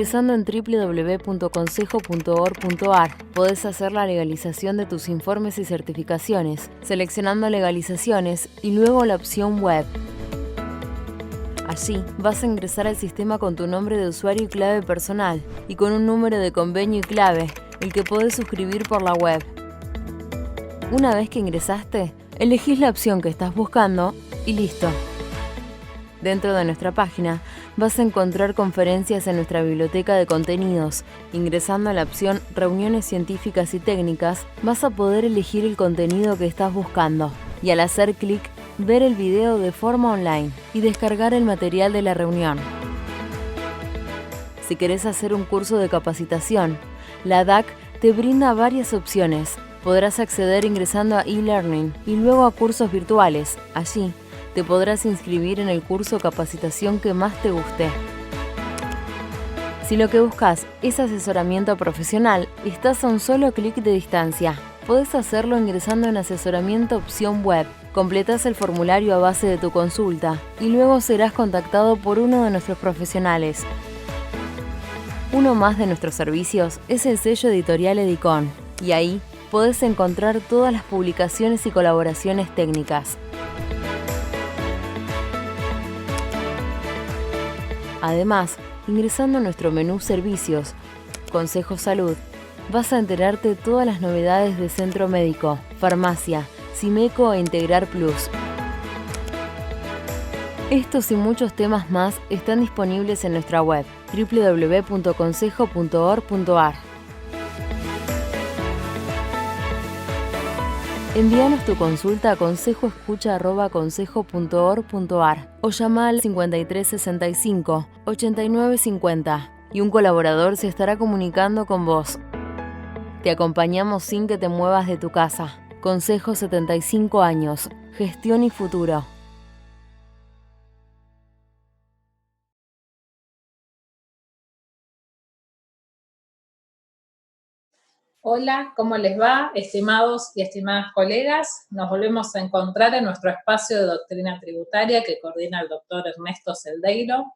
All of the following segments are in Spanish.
Ingresando en www.consejo.org.ar podés hacer la legalización de tus informes y certificaciones, seleccionando legalizaciones y luego la opción web. Allí vas a ingresar al sistema con tu nombre de usuario y clave personal y con un número de convenio y clave, el que podés suscribir por la web. Una vez que ingresaste, elegís la opción que estás buscando y listo. Dentro de nuestra página vas a encontrar conferencias en nuestra biblioteca de contenidos. Ingresando a la opción Reuniones científicas y técnicas, vas a poder elegir el contenido que estás buscando y al hacer clic, ver el video de forma online y descargar el material de la reunión. Si querés hacer un curso de capacitación, la DAC te brinda varias opciones. Podrás acceder ingresando a e-learning y luego a cursos virtuales. Allí te podrás inscribir en el curso o capacitación que más te guste. Si lo que buscas es asesoramiento profesional, estás a un solo clic de distancia. Podés hacerlo ingresando en Asesoramiento opción web. Completás el formulario a base de tu consulta y luego serás contactado por uno de nuestros profesionales. Uno más de nuestros servicios es el sello editorial Edicon, y ahí podés encontrar todas las publicaciones y colaboraciones técnicas. Además, ingresando a nuestro menú Servicios, Consejo Salud, vas a enterarte de todas las novedades de Centro Médico, Farmacia, Simeco e Integrar Plus. Estos y muchos temas más están disponibles en nuestra web www.consejo.org.ar. Envíanos tu consulta a consejoescucha@consejo.org.ar o llama al 5365 8950 y un colaborador se estará comunicando con vos. Te acompañamos sin que te muevas de tu casa. Consejo 75 años. Gestión y futuro. Hola, ¿cómo les va, estimados y estimadas colegas? Nos volvemos a encontrar en nuestro espacio de doctrina tributaria que coordina el doctor Ernesto Celdeiro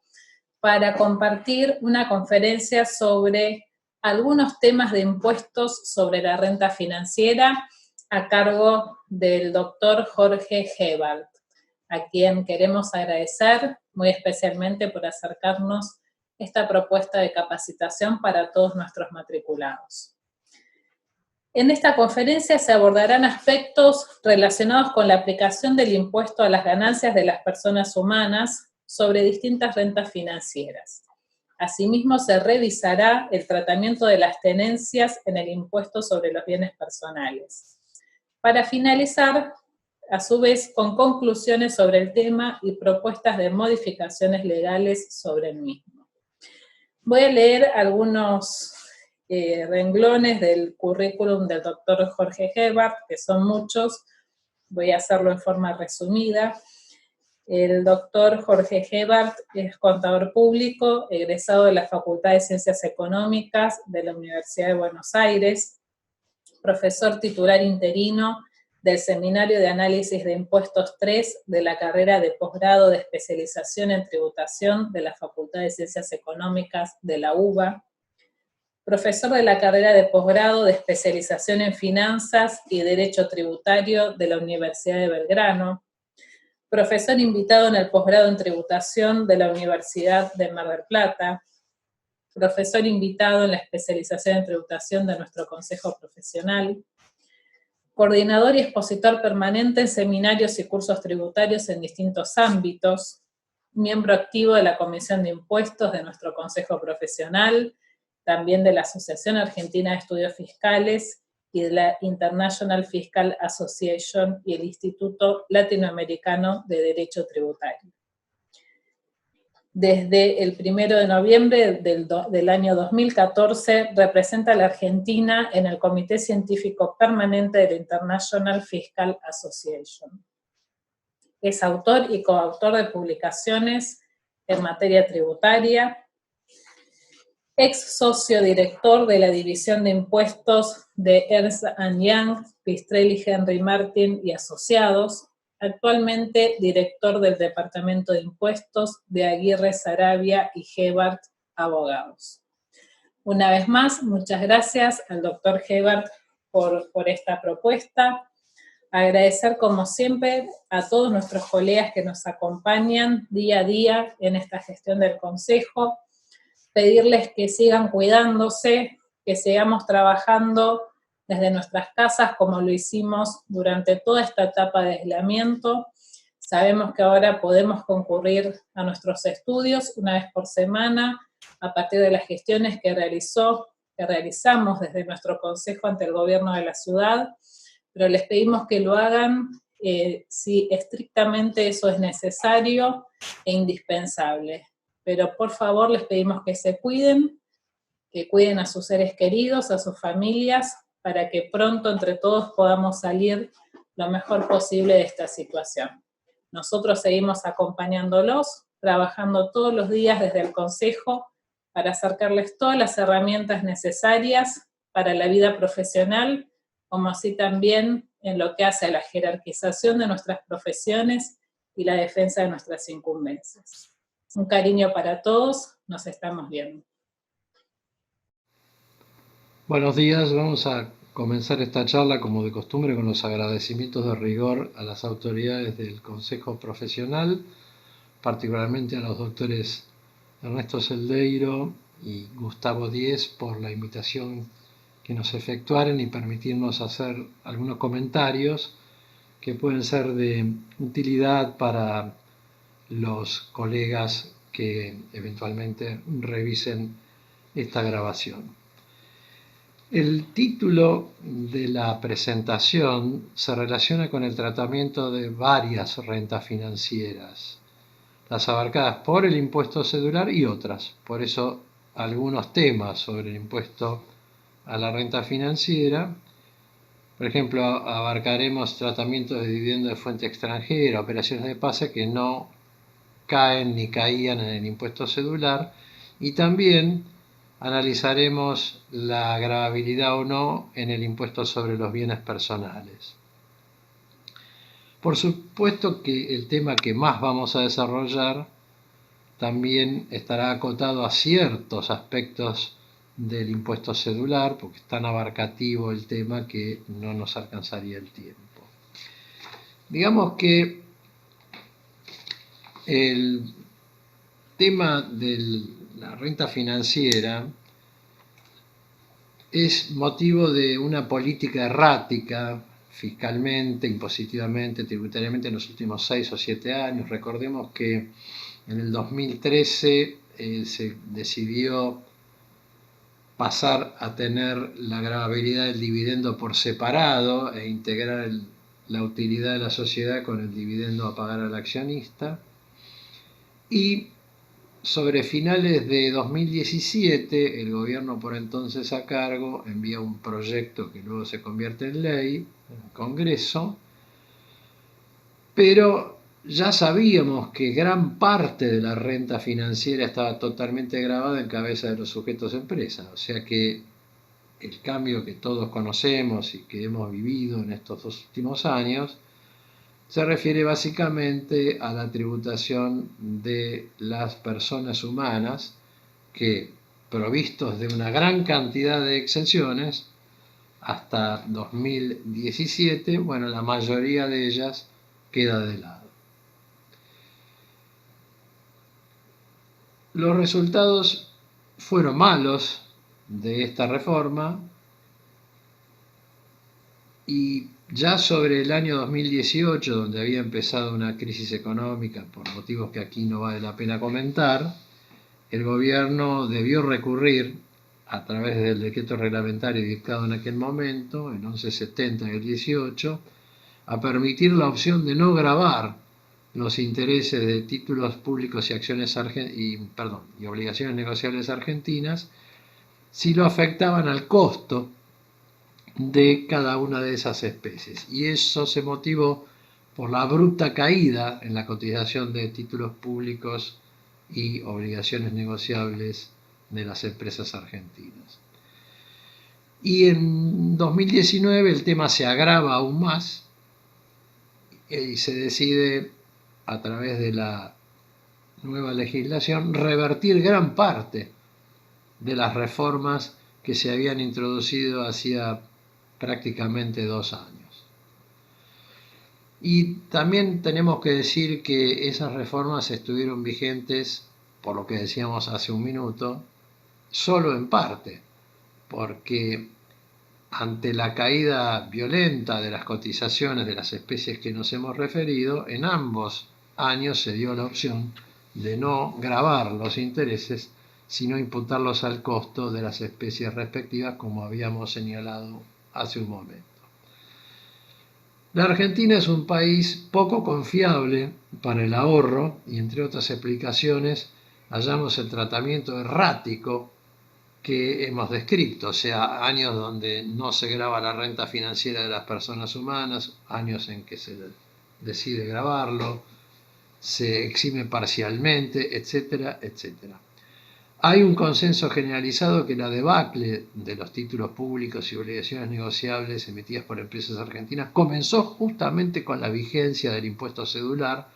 para compartir una conferencia sobre algunos temas de impuestos sobre la renta financiera a cargo del doctor Jorge Gebhardt, a quien queremos agradecer muy especialmente por acercarnos esta propuesta de capacitación para todos nuestros matriculados. En esta conferencia se abordarán aspectos relacionados con la aplicación del impuesto a las ganancias de las personas humanas sobre distintas rentas financieras. Asimismo, se revisará el tratamiento de las tenencias en el impuesto sobre los bienes personales. Para finalizar, a su vez, con conclusiones sobre el tema y propuestas de modificaciones legales sobre el mismo. Voy a leer algunos renglones del currículum del doctor Jorge Gebhardt, que son muchos, voy a hacerlo en forma resumida. El doctor Jorge Gebhardt es contador público, egresado de la Facultad de Ciencias Económicas de la Universidad de Buenos Aires, profesor titular interino del Seminario de Análisis de Impuestos 3 de la carrera de posgrado de especialización en tributación de la Facultad de Ciencias Económicas de la UBA, profesor de la carrera de posgrado de especialización en finanzas y derecho tributario de la Universidad de Belgrano, profesor invitado en el posgrado en tributación de la Universidad de Mar del Plata, profesor invitado en la especialización en tributación de nuestro Consejo Profesional, coordinador y expositor permanente en seminarios y cursos tributarios en distintos ámbitos, miembro activo de la Comisión de Impuestos de nuestro Consejo Profesional, también de la Asociación Argentina de Estudios Fiscales y de la International Fiscal Association y el Instituto Latinoamericano de Derecho Tributario. Desde el 1 de noviembre del año 2014 representa a la Argentina en el Comité Científico Permanente de la International Fiscal Association. Es autor y coautor de publicaciones en materia tributaria, ex socio director de la División de Impuestos de Ernst & Young, Pistrelli, Henry Martin y Asociados, actualmente director del Departamento de Impuestos de Aguirre Saravia y Gebhardt Abogados. Una vez más, muchas gracias al doctor Hebert por esta propuesta. Agradecer, como siempre, a todos nuestros colegas que nos acompañan día a día en esta gestión del Consejo. Pedirles que sigan cuidándose, que sigamos trabajando desde nuestras casas como lo hicimos durante toda esta etapa de aislamiento. Sabemos que ahora podemos concurrir a nuestros estudios una vez por semana a partir de las gestiones que realizamos desde nuestro consejo ante el gobierno de la ciudad, pero les pedimos que lo hagan si estrictamente eso es necesario e indispensable. Pero por favor les pedimos que se cuiden, que cuiden a sus seres queridos, a sus familias, para que pronto entre todos podamos salir lo mejor posible de esta situación. Nosotros seguimos acompañándolos, trabajando todos los días desde el Consejo para acercarles todas las herramientas necesarias para la vida profesional, como así también en lo que hace a la jerarquización de nuestras profesiones y la defensa de nuestras incumbencias. Un cariño para todos, nos estamos viendo. Buenos días, vamos a comenzar esta charla como de costumbre con los agradecimientos de rigor a las autoridades del Consejo Profesional, particularmente a los doctores Ernesto Celdeiro y Gustavo Díez por la invitación que nos efectuaron y permitirnos hacer algunos comentarios que pueden ser de utilidad para los colegas que eventualmente revisen esta grabación. El título de la presentación se relaciona con el tratamiento de varias rentas financieras, las abarcadas por el impuesto cedular y otras. Por eso algunos temas sobre el impuesto a la renta financiera. Por ejemplo, abarcaremos tratamientos de dividendo de fuente extranjera, operaciones de pase que no caen ni caían en el impuesto cedular, y también analizaremos la gravabilidad o no en el impuesto sobre los bienes personales. Por supuesto que el tema que más vamos a desarrollar también estará acotado a ciertos aspectos del impuesto cedular, porque es tan abarcativo el tema que no nos alcanzaría el tiempo. Digamos que el tema de la renta financiera es motivo de una política errática fiscalmente, impositivamente, tributariamente en los últimos 6 o 7 años. Recordemos que en el 2013 se decidió pasar a tener la gravabilidad del dividendo por separado e integrar la utilidad de la sociedad con el dividendo a pagar al accionista. Y sobre finales de 2017, el gobierno por entonces a cargo envía un proyecto que luego se convierte en ley en el Congreso, pero ya sabíamos que gran parte de la renta financiera estaba totalmente gravada en cabeza de los sujetos empresas, o sea que el cambio que todos conocemos y que hemos vivido en estos 2 últimos años se refiere básicamente a la tributación de las personas humanas que, provistos de una gran cantidad de exenciones, hasta 2017, bueno, la mayoría de ellas queda de lado. Los resultados fueron malos de esta reforma y ya sobre el año 2018, donde había empezado una crisis económica por motivos que aquí no vale la pena comentar, el gobierno debió recurrir a través del decreto reglamentario dictado en aquel momento, el 1170 y el 18, a permitir la opción de no gravar los intereses de títulos públicos y acciones y obligaciones negociables argentinas si lo afectaban al costo de cada una de esas especies. Y eso se motivó por la abrupta caída en la cotización de títulos públicos y obligaciones negociables de las empresas argentinas. Y en 2019 el tema se agrava aún más y se decide, a través de la nueva legislación, revertir gran parte de las reformas que se habían introducido hacía prácticamente 2 años. Y también tenemos que decir que esas reformas estuvieron vigentes, por lo que decíamos hace un minuto, solo en parte, porque ante la caída violenta de las cotizaciones de las especies que nos hemos referido, en ambos años se dio la opción de no gravar los intereses, sino imputarlos al costo de las especies respectivas, como habíamos señalado hace un momento. La Argentina es un país poco confiable para el ahorro y, entre otras explicaciones, hallamos el tratamiento errático que hemos descrito, o sea, años donde no se grava la renta financiera de las personas humanas, años en que se decide gravarlo, se exime parcialmente, etcétera, etcétera. Hay un consenso generalizado que la debacle de los títulos públicos y obligaciones negociables emitidas por empresas argentinas comenzó justamente con la vigencia del impuesto cedular.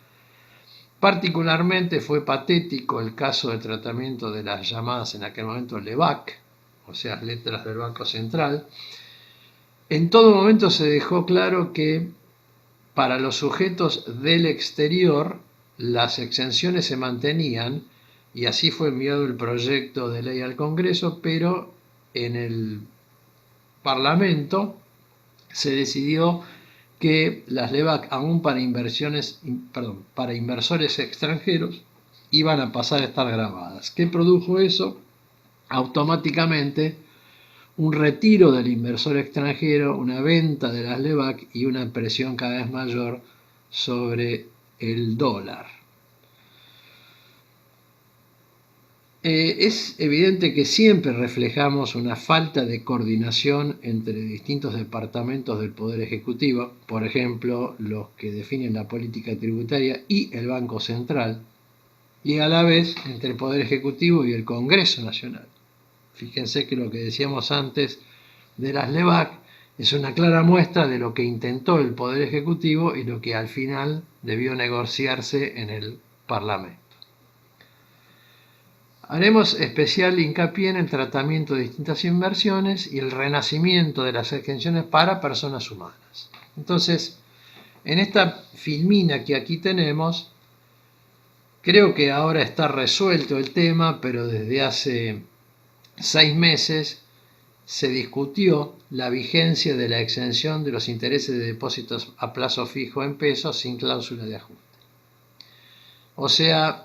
Particularmente fue patético el caso de tratamiento de las llamadas en aquel momento LEBAC, o sea, letras del Banco Central. En todo momento se dejó claro que para los sujetos del exterior las exenciones se mantenían, y así fue enviado el proyecto de ley al Congreso, pero en el Parlamento se decidió que las LEBAC, aún para inversores extranjeros, iban a pasar a estar grabadas. ¿Qué produjo eso? Automáticamente un retiro del inversor extranjero, una venta de las LEBAC y una presión cada vez mayor sobre el dólar. Es evidente que siempre reflejamos una falta de coordinación entre distintos departamentos del Poder Ejecutivo, por ejemplo, los que definen la política tributaria y el Banco Central, y a la vez entre el Poder Ejecutivo y el Congreso Nacional. Fíjense que lo que decíamos antes de las LEBAC es una clara muestra de lo que intentó el Poder Ejecutivo y lo que al final debió negociarse en el Parlamento. Haremos especial hincapié en el tratamiento de distintas inversiones y el renacimiento de las exenciones para personas humanas. Entonces, en esta filmina que aquí tenemos, creo que ahora está resuelto el tema, pero desde hace 6 meses se discutió la vigencia de la exención de los intereses de depósitos a plazo fijo en pesos sin cláusula de ajuste. O sea,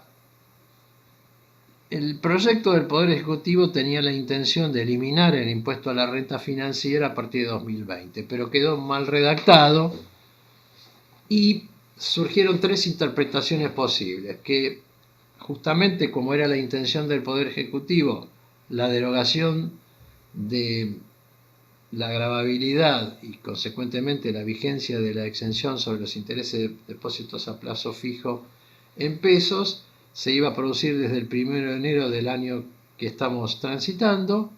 el proyecto del Poder Ejecutivo tenía la intención de eliminar el impuesto a la renta financiera a partir de 2020, pero quedó mal redactado y surgieron 3 interpretaciones posibles, que justamente como era la intención del Poder Ejecutivo, la derogación de la gravabilidad y consecuentemente la vigencia de la exención sobre los intereses de depósitos a plazo fijo en pesos, se iba a producir desde el 1 de enero del año que estamos transitando.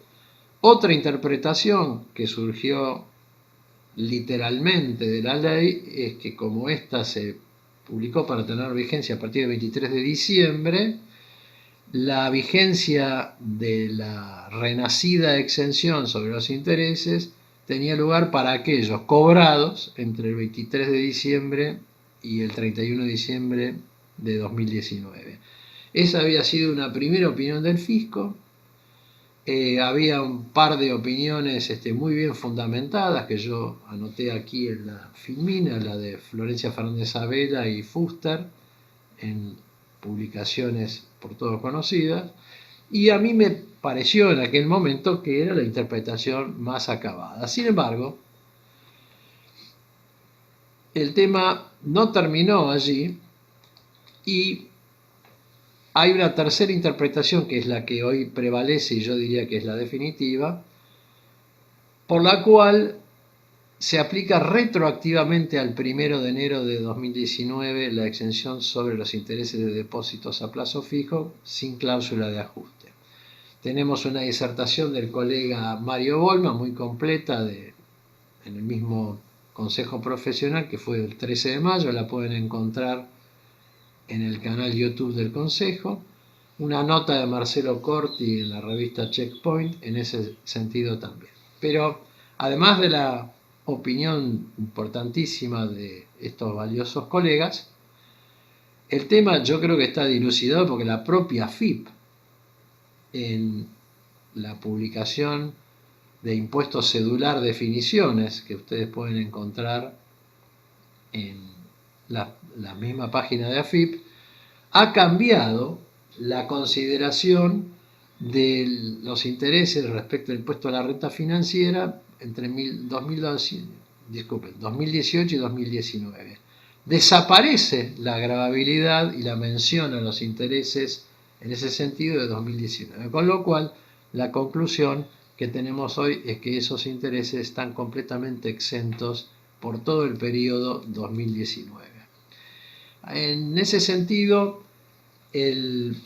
Otra interpretación que surgió literalmente de la ley es que como esta se publicó para tener vigencia a partir del 23 de diciembre, la vigencia de la renacida exención sobre los intereses tenía lugar para aquellos cobrados entre el 23 de diciembre y el 31 de diciembre de 2019. Esa había sido una primera opinión del fisco. Había un par de opiniones muy bien fundamentadas que yo anoté aquí en la filmina, la de Florencia Fernández Sabela y Fuster, en publicaciones por todos conocidas, y a mí me pareció en aquel momento que era la interpretación más acabada. Sin embargo, el tema no terminó allí y hay una tercera interpretación que es la que hoy prevalece y yo diría que es la definitiva, por la cual se aplica retroactivamente al 1 de enero de 2019 la exención sobre los intereses de depósitos a plazo fijo sin cláusula de ajuste. Tenemos una disertación del colega Mario Bolma muy completa en el mismo Consejo Profesional que fue el 13 de mayo, la pueden encontrar en el canal YouTube del Consejo, una nota de Marcelo Corti en la revista Checkpoint en ese sentido también. Pero además de la opinión importantísima de estos valiosos colegas, el tema yo creo que está dilucidado porque la propia FIP, en la publicación de impuesto cedular definiciones que ustedes pueden encontrar en la misma página de AFIP, ha cambiado la consideración de los intereses respecto al impuesto a la renta financiera entre 2018 y 2019. Desaparece la gravabilidad y la mención a los intereses en ese sentido de 2019, con lo cual la conclusión que tenemos hoy es que esos intereses están completamente exentos por todo el periodo 2019. En ese sentido, el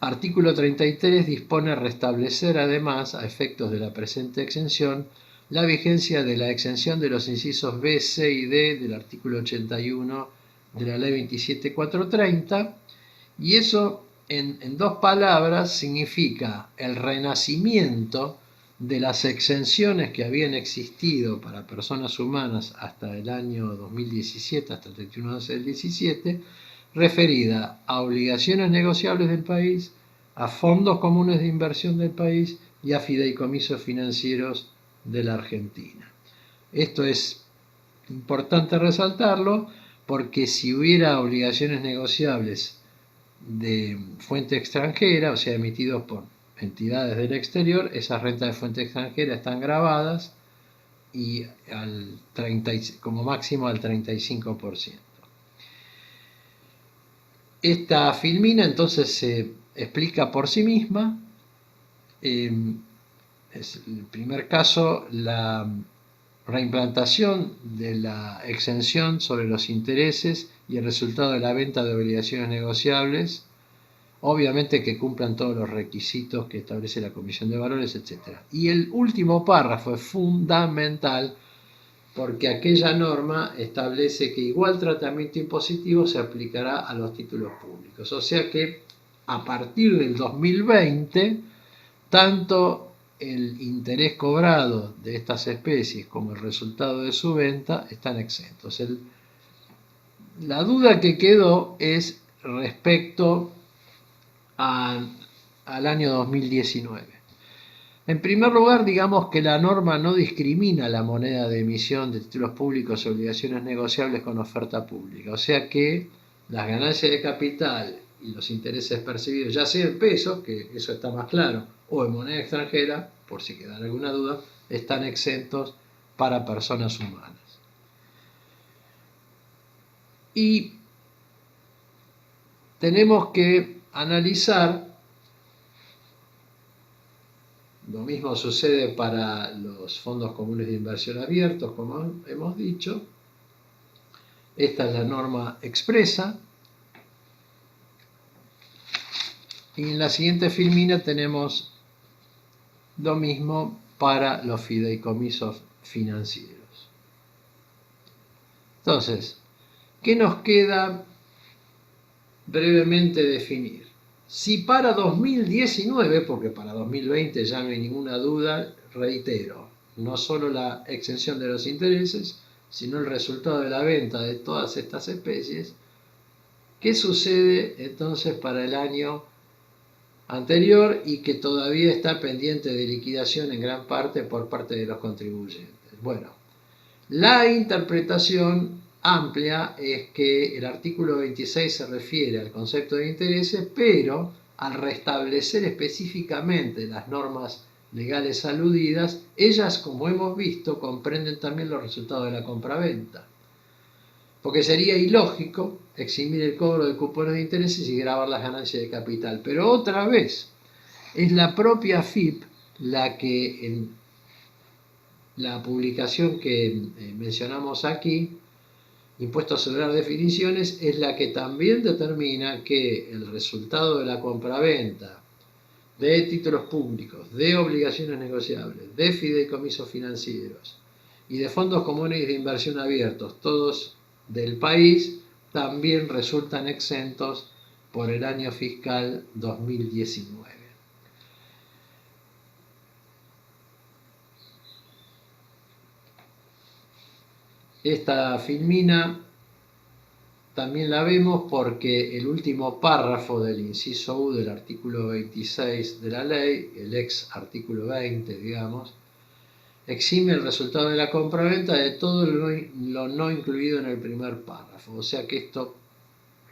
artículo 33 dispone restablecer además, a efectos de la presente exención, la vigencia de la exención de los incisos B, C y D del artículo 81 de la Ley 27430, y eso en dos palabras significa el renacimiento de las exenciones que habían existido para personas humanas hasta el año 2017, hasta el 31 del 17, referida a obligaciones negociables del país, a fondos comunes de inversión del país y a fideicomisos financieros de la Argentina. Esto es importante resaltarlo porque si hubiera obligaciones negociables de fuente extranjera, o sea, emitidos por entidades del exterior, esas rentas de fuente extranjera están grabadas y como máximo al 35%. Esta filmina entonces se explica por sí misma. Es el primer caso, la reimplantación de la exención sobre los intereses y el resultado de la venta de obligaciones negociables, obviamente que cumplan todos los requisitos que establece la Comisión de Valores, etc. Y el último párrafo es fundamental porque aquella norma establece que igual tratamiento impositivo se aplicará a los títulos públicos. O sea que a partir del 2020, tanto el interés cobrado de estas especies como el resultado de su venta están exentos. La duda que quedó es respecto al año 2019. En primer lugar, digamos que la norma no discrimina la moneda de emisión de títulos públicos y obligaciones negociables con oferta pública. O sea que las ganancias de capital y los intereses percibidos, ya sea en pesos, que eso está más claro, o en moneda extranjera, por si queda alguna duda, están exentos para personas humanas. Y tenemos que analizar, lo mismo sucede para los fondos comunes de inversión abiertos, como hemos dicho. Esta es la norma expresa. Y en la siguiente filmina tenemos lo mismo para los fideicomisos financieros. Entonces, ¿qué nos queda brevemente definir? Si para 2019, porque para 2020 ya no hay ninguna duda, reitero, no solo la exención de los intereses, sino el resultado de la venta de todas estas especies, ¿qué sucede entonces para el año anterior y que todavía está pendiente de liquidación en gran parte por parte de los contribuyentes? Bueno, la interpretación amplia es que el artículo 26 se refiere al concepto de intereses, pero al restablecer específicamente las normas legales aludidas, ellas, como hemos visto, comprenden también los resultados de la compraventa. Porque sería ilógico eximir el cobro de cupones de intereses y grabar las ganancias de capital. Pero otra vez, es la propia FIP la que en la publicación que mencionamos aquí, Impuesto cedular definiciones, es la que también determina que el resultado de la compraventa de títulos públicos, de obligaciones negociables, de fideicomisos financieros y de fondos comunes de inversión abiertos, todos del país, también resultan exentos por el año fiscal 2019. Esta filmina también la vemos porque el último párrafo del inciso U del artículo 26 de la ley, el ex artículo 20, digamos, exime el resultado de la compraventa de todo lo no incluido en el primer párrafo. O sea que esto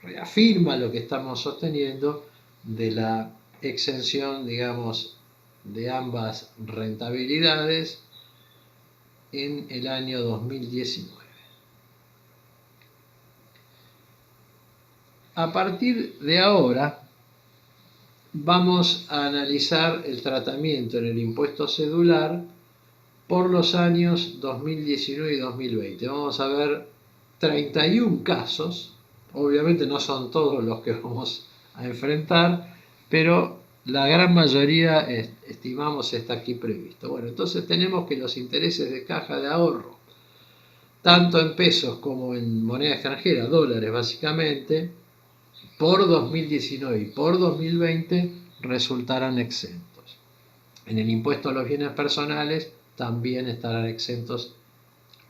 reafirma lo que estamos sosteniendo de la exención, digamos, de ambas rentabilidades en el año 2019. A partir de ahora vamos a analizar el tratamiento en el impuesto cedular por los años 2019 y 2020. Vamos a ver 31 casos, obviamente no son todos los que vamos a enfrentar, pero la gran mayoría estimamos está aquí previsto. Bueno, entonces tenemos que los intereses de caja de ahorro, tanto en pesos como en moneda extranjera, dólares básicamente, por 2019 y por 2020 resultarán exentos. En el impuesto a los bienes personales también estarán exentos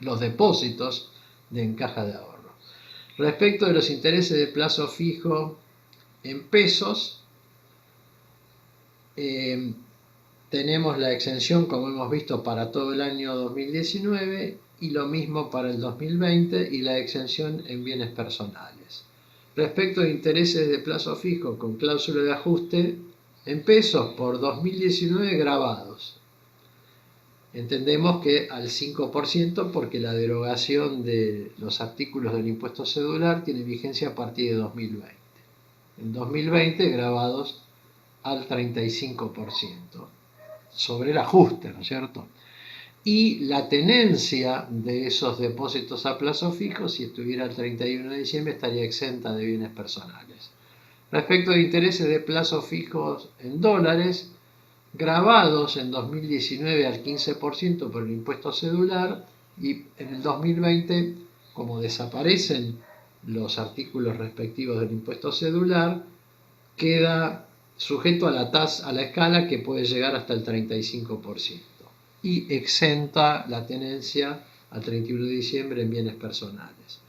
los depósitos en caja de ahorro. Respecto de los intereses de plazo fijo en pesos, tenemos la exención, como hemos visto, para todo el año 2019 y lo mismo para el 2020 y la exención en bienes personales. Respecto de intereses de plazo fijo con cláusula de ajuste en pesos por 2019 grabados. Entendemos que al 5% porque la derogación de los artículos del impuesto cedular tiene vigencia a partir de 2020. En 2020 grabados al 35% sobre el ajuste, ¿no es cierto? Y la tenencia de esos depósitos a plazo fijo, si estuviera el 31 de diciembre, estaría exenta de bienes personales. Respecto de intereses de plazo fijos en dólares, grabados en 2019 al 15% por el impuesto cedular, y en el 2020, como desaparecen los artículos respectivos del impuesto cedular, queda sujeto a la tasa, a la escala que puede llegar hasta el 35%. Y exenta la tenencia al 31 de diciembre en bienes personales.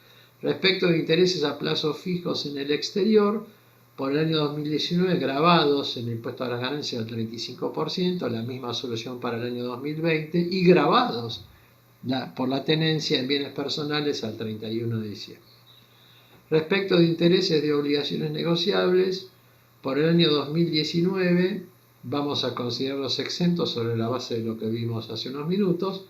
Respecto de intereses a plazos fijos en el exterior, por el año 2019 grabados en el impuesto a las ganancias al 35%, la misma solución para el año 2020, y grabados por la tenencia en bienes personales al 31 de diciembre. Respecto de intereses de obligaciones negociables, por el año 2019 vamos a considerarlos exentos sobre la base de lo que vimos hace unos minutos.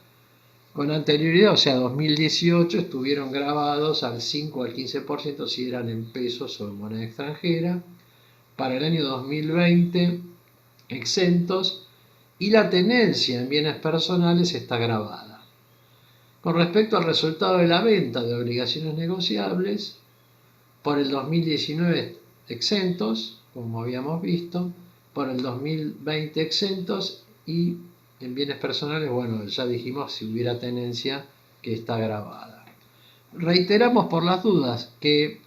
Con anterioridad, o sea, 2018, estuvieron grabados al 5 o al 15% si eran en pesos o en moneda extranjera. Para el año 2020, exentos, y la tenencia en bienes personales está grabada. Con respecto al resultado de la venta de obligaciones negociables, por el 2019 exentos, como habíamos visto, por el 2020 exentos, y en bienes personales, bueno, ya dijimos si hubiera tenencia que está grabada. Reiteramos por las dudas que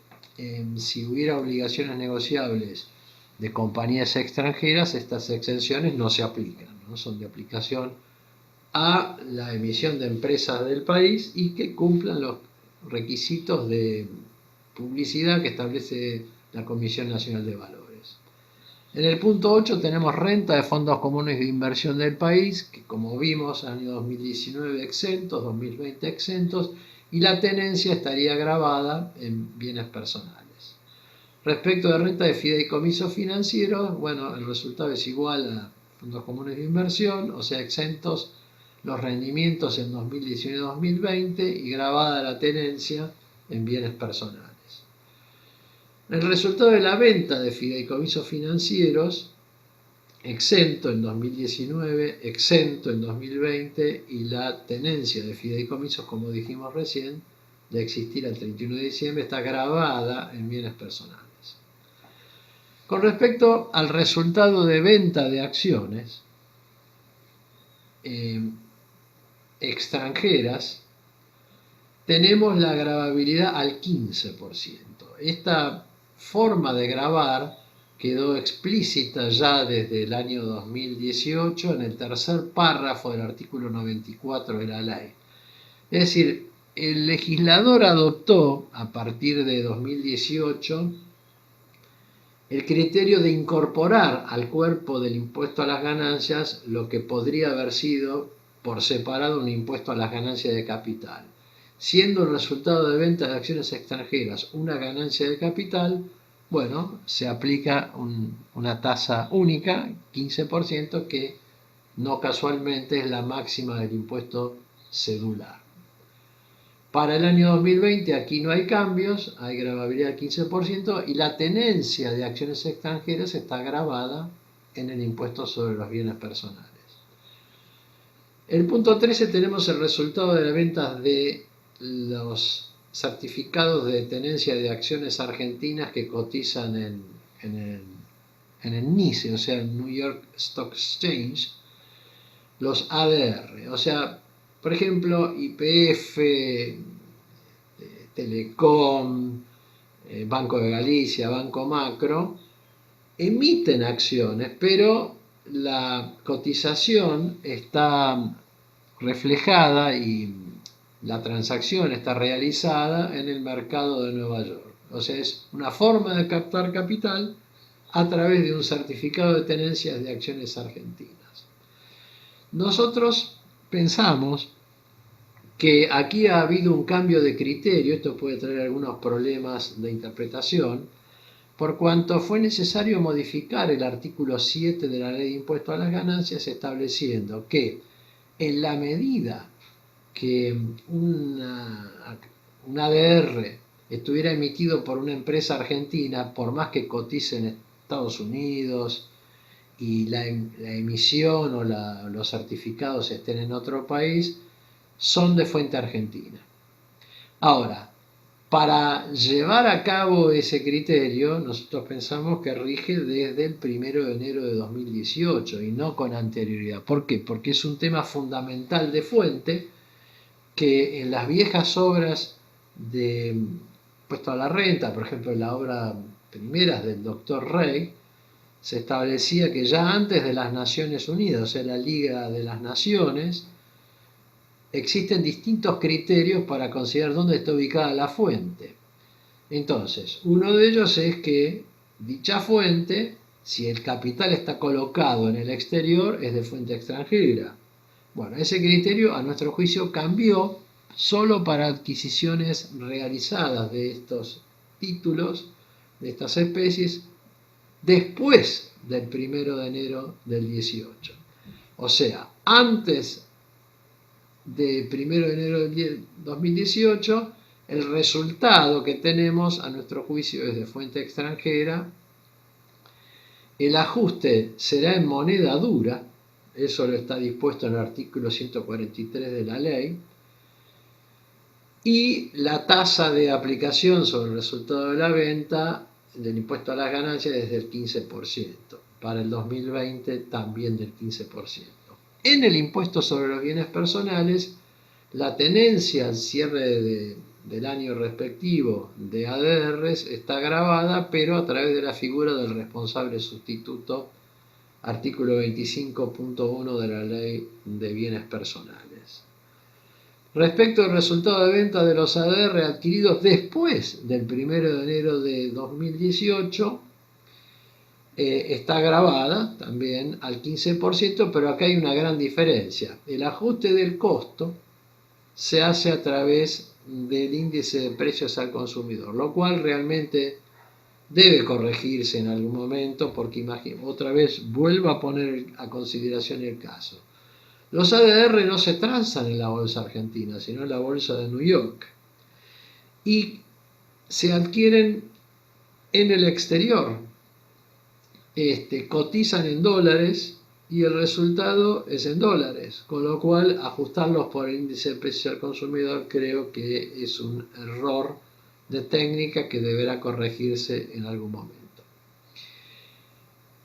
si hubiera obligaciones negociables de compañías extranjeras, estas exenciones no se aplican, ¿no? Son de aplicación a la emisión de empresas del país y que cumplan los requisitos de publicidad que establece la Comisión Nacional de Valores. En el punto 8 tenemos renta de fondos comunes de inversión del país, que como vimos, año 2019 exentos, 2020 exentos, y la tenencia estaría grabada en bienes personales. Respecto de renta de fideicomisos financieros, bueno, el resultado es igual a fondos comunes de inversión, o sea, exentos los rendimientos en 2019 y 2020 y grabada la tenencia en bienes personales. El resultado de la venta de fideicomisos financieros, exento en 2019, exento en 2020, y la tenencia de fideicomisos, como dijimos recién, de existir al 31 de diciembre, está grabada en bienes personales. Con respecto al resultado de venta de acciones extranjeras, tenemos la gravabilidad al 15%. Esta forma de gravar quedó explícita ya desde el año 2018 en el tercer párrafo del artículo 94 de la ley. Es decir, el legislador adoptó a partir de 2018 el criterio de incorporar al cuerpo del impuesto a las ganancias lo que podría haber sido por separado un impuesto a las ganancias de capital. Siendo el resultado de ventas de acciones extranjeras una ganancia de capital, bueno, se aplica una tasa única, 15%, que no casualmente es la máxima del impuesto cedular. Para el año 2020 aquí no hay cambios, hay gravabilidad del 15% y la tenencia de acciones extranjeras está gravada en el impuesto sobre los bienes personales. En el punto 13 tenemos el resultado de las ventas de los certificados de tenencia de acciones argentinas que cotizan en el NYSE, o sea, el New York Stock Exchange, los ADR, o sea, por ejemplo, YPF, Telecom, Banco de Galicia, Banco Macro, emiten acciones, pero la cotización está reflejada y la transacción está realizada en el mercado de Nueva York. O sea, es una forma de captar capital a través de un certificado de tenencias de acciones argentinas. Nosotros pensamos que aquí ha habido un cambio de criterio, esto puede traer algunos problemas de interpretación, por cuanto fue necesario modificar el artículo 7 de la Ley de Impuesto a las Ganancias, estableciendo que en la medida que un ADR estuviera emitido por una empresa argentina, por más que cotice en Estados Unidos y la emisión o los certificados estén en otro país, son de fuente argentina. Ahora, para llevar a cabo ese criterio, nosotros pensamos que rige desde el 1 de enero de 2018 y no con anterioridad. ¿Por qué? Porque es un tema fundamental de fuente que en las viejas obras de impuesto a la renta, por ejemplo en la obra primeras del doctor Rey, se establecía que ya antes de las Naciones Unidas, o sea, la Liga de las Naciones, existen distintos criterios para considerar dónde está ubicada la fuente. Entonces, uno de ellos es que dicha fuente, si el capital está colocado en el exterior, es de fuente extranjera. Bueno, ese criterio a nuestro juicio cambió solo para adquisiciones realizadas de estos títulos, de estas especies, después del 1 de enero del 18. O sea, antes del 1 de enero del 2018, el resultado que tenemos a nuestro juicio es de fuente extranjera. El ajuste será en moneda dura, eso lo está dispuesto en el artículo 143 de la ley, y la tasa de aplicación sobre el resultado de la venta del impuesto a las ganancias es del 15%, para el 2020 también del 15%. En el impuesto sobre los bienes personales, la tenencia al cierre del año respectivo de ADRs está gravada, pero a través de la figura del responsable sustituto, artículo 25.1 de la Ley de Bienes Personales. Respecto al resultado de venta de los ADR adquiridos después del 1 de enero de 2018, está gravada también al 15%, pero acá hay una gran diferencia. El ajuste del costo se hace a través del índice de precios al consumidor, lo cual realmente debe corregirse en algún momento, porque otra vez vuelvo a poner a consideración el caso. Los ADR no se transan en la bolsa argentina, sino en la bolsa de New York, y se adquieren en el exterior. Cotizan en dólares y el resultado es en dólares, con lo cual ajustarlos por el índice de precios al consumidor creo que es un error de técnica que deberá corregirse en algún momento.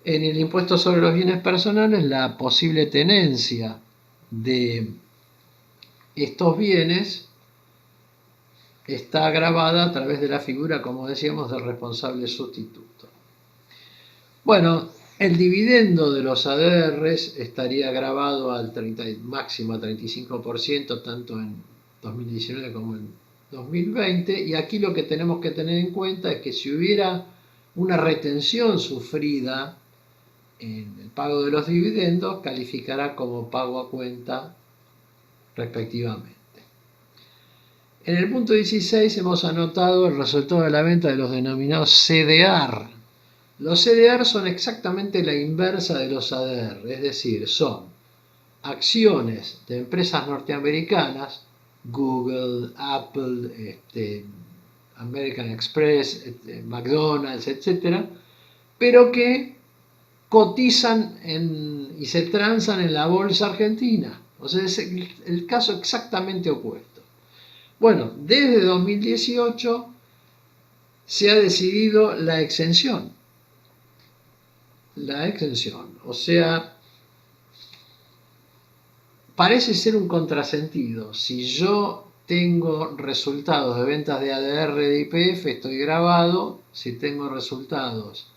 En el impuesto sobre los bienes personales, la posible tenencia de estos bienes está gravada a través de la figura, como decíamos, del responsable sustituto. Bueno, el dividendo de los ADRs estaría gravado al máximo al 35%, tanto en 2019 como en 2020, y aquí lo que tenemos que tener en cuenta es que si hubiera una retención sufrida en el pago de los dividendos, calificará como pago a cuenta respectivamente. En el punto 16 hemos anotado el resultado de la venta de los denominados CDR. Los CDR son exactamente la inversa de los ADR, es decir, son acciones de empresas norteamericanas, Google, Apple, American Express, McDonald's, etc., pero que cotizan y se transan en la bolsa argentina. O sea, es el caso exactamente opuesto. Bueno, desde 2018 se ha decidido la exención. O sea, parece ser un contrasentido. Si yo tengo resultados de ventas de ADR de YPF, estoy grabado. Si tengo resultados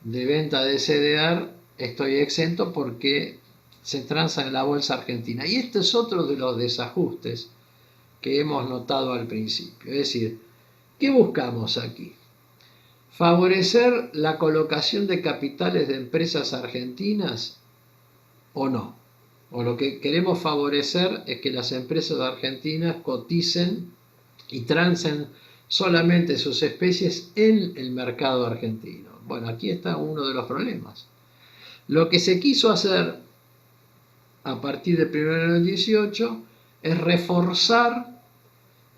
de venta de CDR, estoy exento porque se transa en la bolsa argentina. Y este es otro de los desajustes que hemos notado al principio. Es decir, ¿qué buscamos aquí? ¿Favorecer la colocación de capitales de empresas argentinas o no? O lo que queremos favorecer es que las empresas argentinas coticen y transen solamente sus especies en el mercado argentino. Bueno, aquí está uno de los problemas. Lo que se quiso hacer a partir del 1 de enero del 18 es reforzar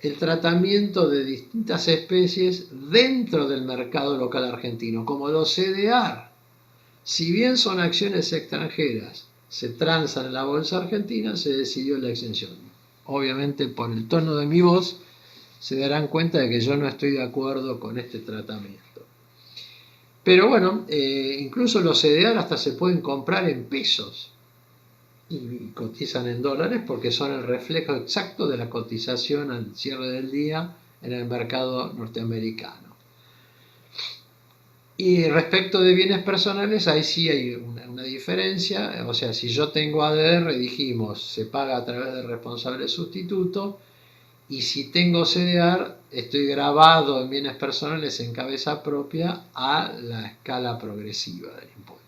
el tratamiento de distintas especies dentro del mercado local argentino, como los CDR. Si bien son acciones extranjeras, se transan en la bolsa argentina, se decidió la exención. Obviamente, por el tono de mi voz, se darán cuenta de que yo no estoy de acuerdo con este tratamiento. Pero bueno, incluso los CDR hasta se pueden comprar en pesos y cotizan en dólares porque son el reflejo exacto de la cotización al cierre del día en el mercado norteamericano. Y respecto de bienes personales, ahí sí hay una diferencia. O sea, si yo tengo ADR, dijimos, se paga a través del responsable sustituto, y si tengo CDR, estoy grabado en bienes personales en cabeza propia a la escala progresiva del impuesto.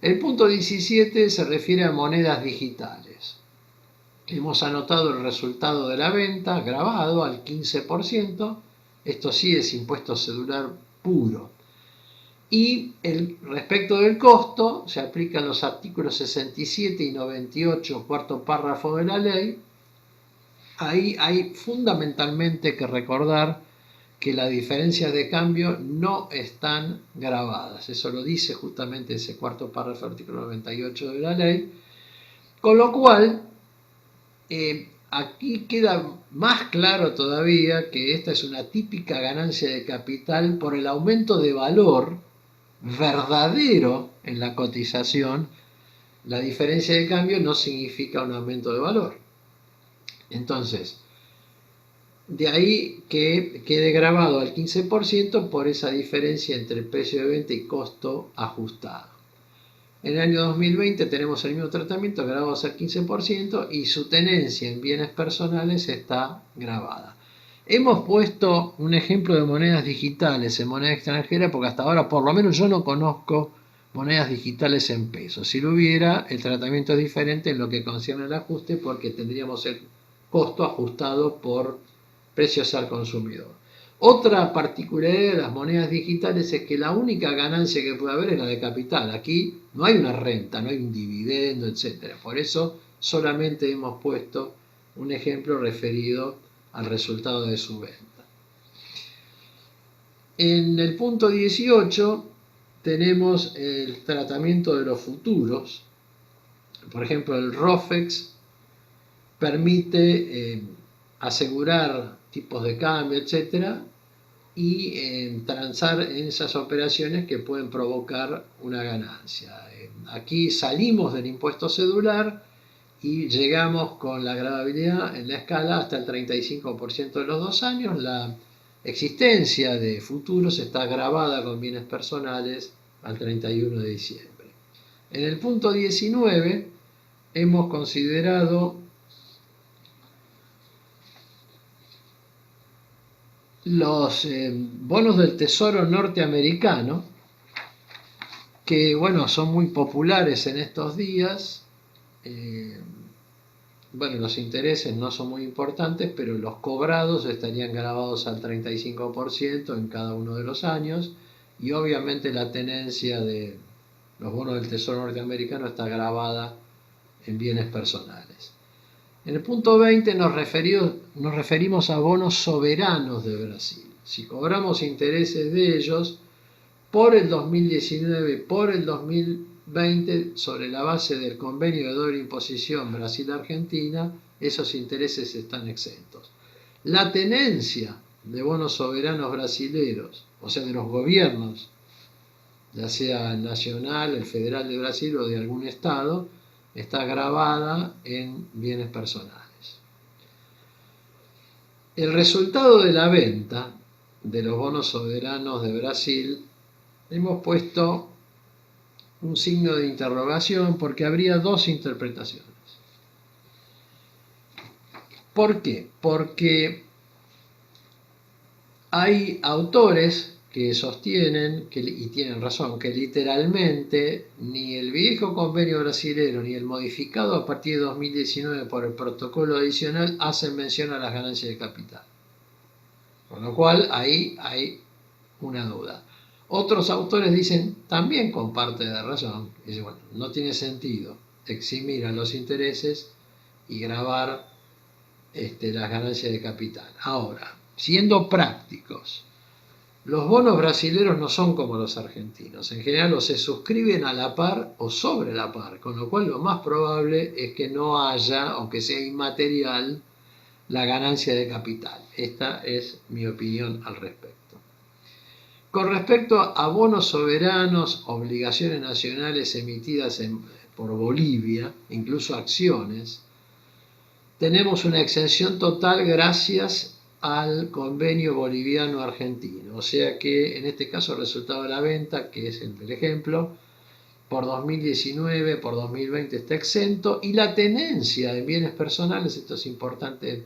El punto 17 se refiere a monedas digitales. Hemos anotado el resultado de la venta grabado al 15%. Esto sí es impuesto cedular puro. Y respecto del costo, se aplican los artículos 67 y 98, cuarto párrafo de la ley. Ahí hay fundamentalmente que recordar que las diferencias de cambio no están grabadas. Eso lo dice justamente ese cuarto párrafo del artículo 98 de la ley. Con lo cual, aquí queda más claro todavía que esta es una típica ganancia de capital por el aumento de valor verdadero en la cotización. La diferencia de cambio no significa un aumento de valor. Entonces, de ahí que quede grabado al 15% por esa diferencia entre el precio de venta y costo ajustado. En el año 2020 tenemos el mismo tratamiento, grabados al 15%, y su tenencia en bienes personales está grabada. Hemos puesto un ejemplo de monedas digitales en moneda extranjera porque hasta ahora por lo menos yo no conozco monedas digitales en pesos. Si lo hubiera, el tratamiento es diferente en lo que concierne al ajuste porque tendríamos el costo ajustado por precios al consumidor. Otra particularidad de las monedas digitales es que la única ganancia que puede haber es la de capital. Aquí no hay una renta, no hay un dividendo, etc. Por eso solamente hemos puesto un ejemplo referido al resultado de su venta. En el punto 18 tenemos el tratamiento de los futuros. Por ejemplo, el ROFEX permite asegurar tipos de cambio, etcétera, y transar en esas operaciones que pueden provocar una ganancia. Aquí salimos del impuesto cedular y llegamos con la gravabilidad en la escala hasta el 35% de los 2 años. La existencia de futuros está grabada con bienes personales al 31 de diciembre. En el punto 19 hemos considerado los bonos del Tesoro norteamericano, que bueno, son muy populares en estos días. Bueno, los intereses no son muy importantes, pero los cobrados estarían grabados al 35% en cada uno de los años, y obviamente la tenencia de los bonos del Tesoro norteamericano está grabada en bienes personales. En el punto 20 nos referimos a bonos soberanos de Brasil. Si cobramos intereses de ellos por el 2019, por el 2020, sobre la base del convenio de doble imposición Brasil-Argentina, esos intereses están exentos. La tenencia de bonos soberanos brasileros, o sea, de los gobiernos, ya sea el nacional, el federal de Brasil o de algún estado, está grabada en bienes personales. El resultado de la venta de los bonos soberanos de Brasil, hemos puesto un signo de interrogación porque habría dos interpretaciones. ¿Por qué? Porque hay autores que sostienen, y tienen razón, que literalmente ni el viejo convenio brasilero ni el modificado a partir de 2019 por el protocolo adicional hacen mención a las ganancias de capital. Con lo cual ahí hay una duda. Otros autores dicen, también con parte de razón, dicen, bueno, no tiene sentido eximir a los intereses y grabar las ganancias de capital. Ahora, siendo prácticos, los bonos brasileños no son como los argentinos. En general o se suscriben a la par o sobre la par, con lo cual lo más probable es que no haya o que sea inmaterial la ganancia de capital. Esta es mi opinión al respecto. Con respecto a bonos soberanos, obligaciones nacionales emitidas por Bolivia, incluso acciones, tenemos una exención total gracias al convenio boliviano-argentino. O sea que en este caso el resultado de la venta, que es el ejemplo, por 2019, por 2020 está exento, y la tenencia de bienes personales, esto es importante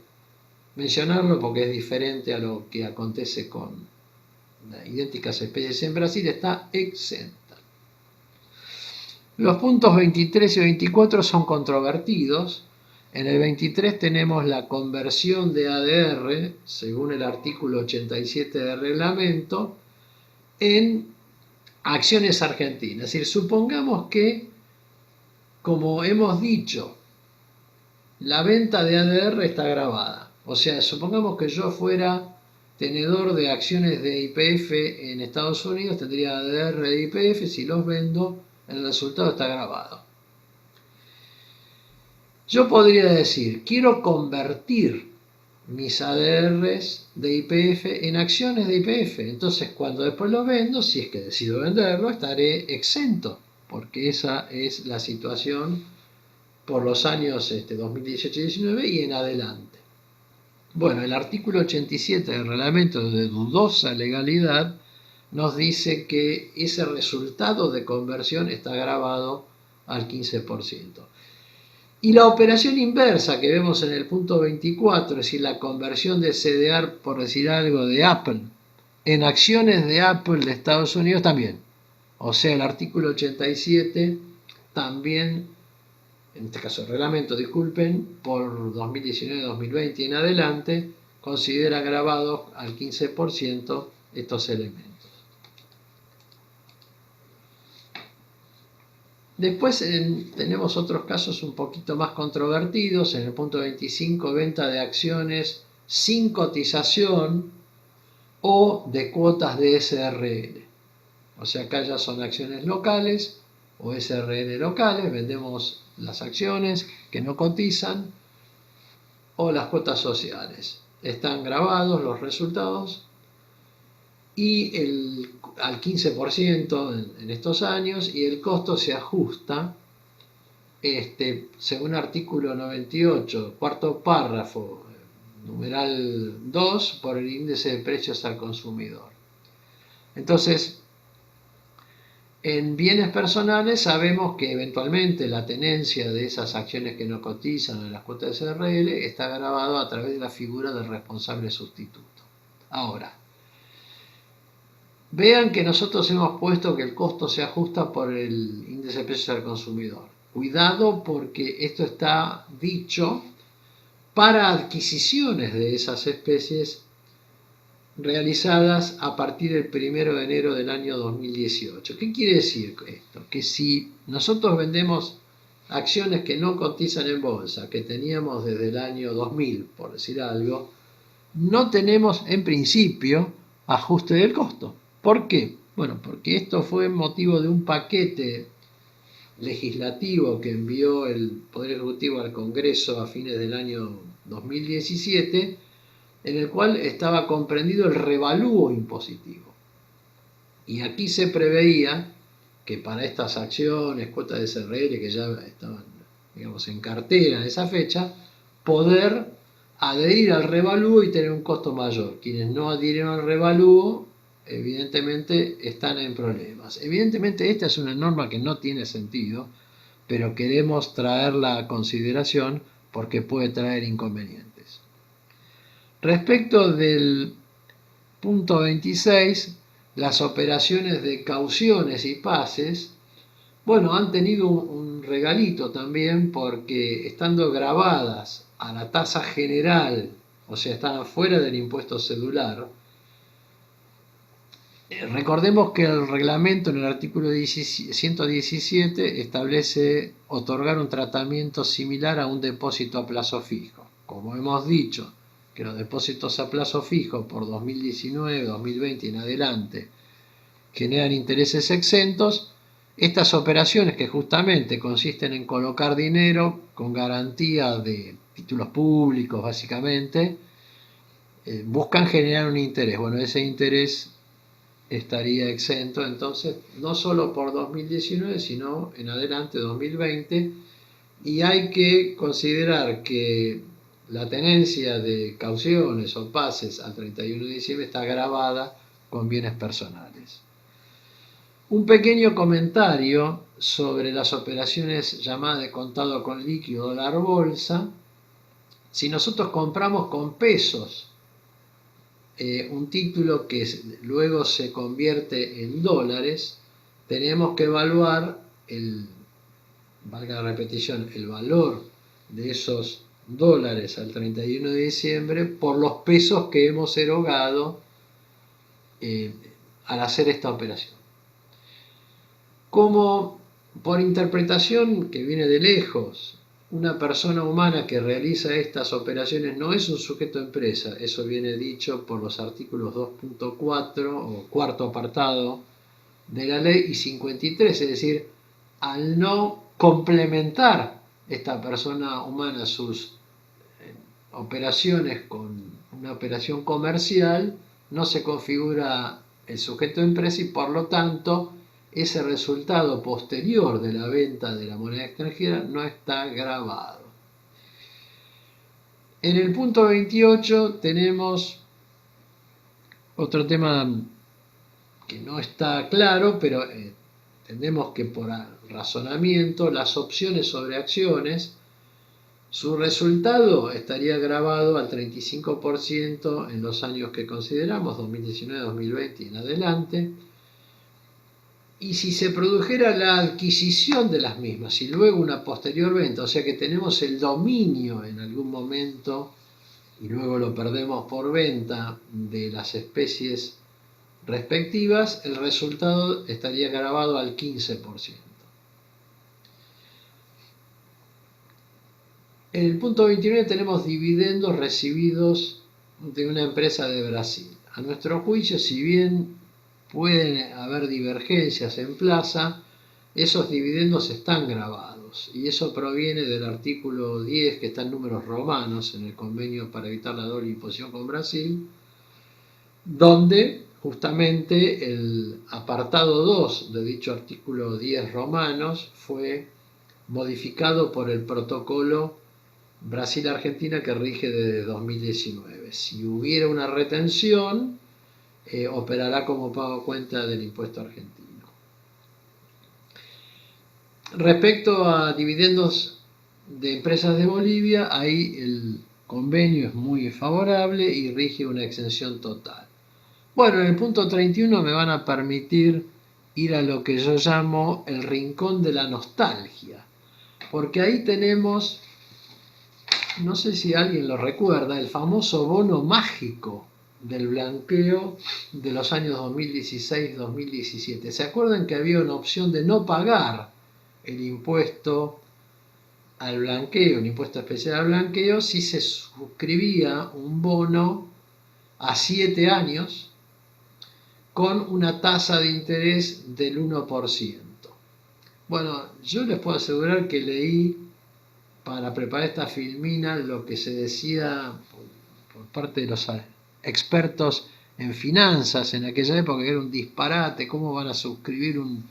mencionarlo porque es diferente a lo que acontece con idénticas especies en Brasil, está exenta. Los puntos 23 y 24 son controvertidos. En el 23 tenemos la conversión de ADR, según el artículo 87 del reglamento, en acciones argentinas. Es decir, supongamos que, como hemos dicho, la venta de ADR está grabada. O sea, supongamos que yo fuera tenedor de acciones de YPF en Estados Unidos, tendría ADR de YPF, si los vendo, el resultado está grabado. Yo podría decir, quiero convertir mis ADRs de YPF en acciones de YPF. Entonces, cuando después los vendo, si es que decido venderlo, estaré exento, porque esa es la situación por los años 2018 y 2019 y en adelante. Bueno, el artículo 87 del reglamento de dudosa legalidad nos dice que ese resultado de conversión está grabado al 15%. Y la operación inversa que vemos en el punto 24, es decir, la conversión de CDR, por decir algo, de Apple en acciones de Apple de Estados Unidos también. O sea, el artículo 87 también, en este caso el reglamento, disculpen, por 2019, 2020 y en adelante, considera grabados al 15% estos elementos. Después tenemos otros casos un poquito más controvertidos. En el punto 25, venta de acciones sin cotización o de cuotas de SRL. O sea, acá ya son acciones locales o SRL locales, vendemos las acciones que no cotizan o las cuotas sociales. Están grabados los resultados y al 15% en estos años, y el costo se ajusta según artículo 98, cuarto párrafo, numeral 2, por el índice de precios al consumidor. Entonces, en bienes personales sabemos que eventualmente la tenencia de esas acciones que no cotizan en las cuotas de SRL está grabado a través de la figura del responsable sustituto. Ahora, vean que nosotros hemos puesto que el costo se ajusta por el índice de precios al consumidor. Cuidado, porque esto está dicho para adquisiciones de esas especies realizadas a partir del 1 de enero del año 2018. ¿Qué quiere decir esto? Que si nosotros vendemos acciones que no cotizan en bolsa, que teníamos desde el año 2000, por decir algo, no tenemos en principio ajuste del costo. ¿Por qué? Bueno, porque esto fue motivo de un paquete legislativo que envió el Poder Ejecutivo al Congreso a fines del año 2017, en el cual estaba comprendido el revalúo impositivo. Y aquí se preveía que para estas acciones, cuotas de SRL que ya estaban, digamos, en cartera en esa fecha, poder adherir al revalúo y tener un costo mayor. Quienes no adhirieron al revalúo, evidentemente están en problemas. Evidentemente esta es una norma que no tiene sentido, pero queremos traerla a consideración porque puede traer inconvenientes. Respecto del punto 26, las operaciones de cauciones y pases, bueno, han tenido un regalito también, porque estando grabadas a la tasa general, o sea, están fuera del impuesto cedular. Recordemos que el reglamento en el artículo 117 establece otorgar un tratamiento similar a un depósito a plazo fijo. Como hemos dicho, que los depósitos a plazo fijo por 2019, 2020 y en adelante generan intereses exentos, estas operaciones, que justamente consisten en colocar dinero con garantía de títulos públicos básicamente, buscan generar un interés. Bueno, ese interés estaría exento entonces no solo por 2019 sino en adelante 2020, y hay que considerar que la tenencia de cauciones o pases al 31 de diciembre está grabada con bienes personales. Un pequeño comentario sobre las operaciones llamadas de contado con líquido dólar bolsa. Si nosotros compramos con pesos un título que luego se convierte en dólares, tenemos que evaluar valga la repetición, el valor de esos dólares al 31 de diciembre por los pesos que hemos erogado al hacer esta operación. Como por interpretación que viene de lejos, una persona humana que realiza estas operaciones no es un sujeto de empresa, eso viene dicho por los artículos 2.4 o cuarto apartado de la ley y 53, es decir, al no complementar esta persona humana sus operaciones con una operación comercial, no se configura el sujeto de empresa y por lo tanto ese resultado posterior de la venta de la moneda extranjera no está grabado. En el punto 28 tenemos otro tema que no está claro, pero entendemos que por razonamiento las opciones sobre acciones, su resultado estaría grabado al 35% en los años que consideramos, 2019, 2020 y en adelante. Y si se produjera la adquisición de las mismas y luego una posterior venta, o sea que tenemos el dominio en algún momento y luego lo perdemos por venta de las especies respectivas, el resultado estaría grabado al 15%. En el punto 29 tenemos dividendos recibidos de una empresa de Brasil. A nuestro juicio, si bien pueden haber divergencias en plaza, esos dividendos están grabados y eso proviene del artículo 10 que está en números romanos en el convenio para evitar la doble imposición con Brasil, donde justamente el apartado 2 de dicho artículo 10 romanos fue modificado por el protocolo Brasil-Argentina que rige desde 2019. Si hubiera una retención, operará como pago cuenta del impuesto argentino. Respecto a dividendos de empresas de Bolivia, ahí el convenio es muy favorable y rige una exención total. Bueno, en el punto 31 me van a permitir ir a lo que yo llamo el rincón de la nostalgia, porque ahí tenemos, no sé si alguien lo recuerda, el famoso bono mágico del blanqueo de los años 2016-2017. ¿Se acuerdan que había una opción de no pagar el impuesto al blanqueo, un impuesto especial al blanqueo, si se suscribía un bono a 7 años con una tasa de interés del 1%? Bueno, yo les puedo asegurar que leí para preparar esta filmina lo que se decía por parte de los expertos en finanzas en aquella época, que era un disparate. ¿Cómo van a suscribir un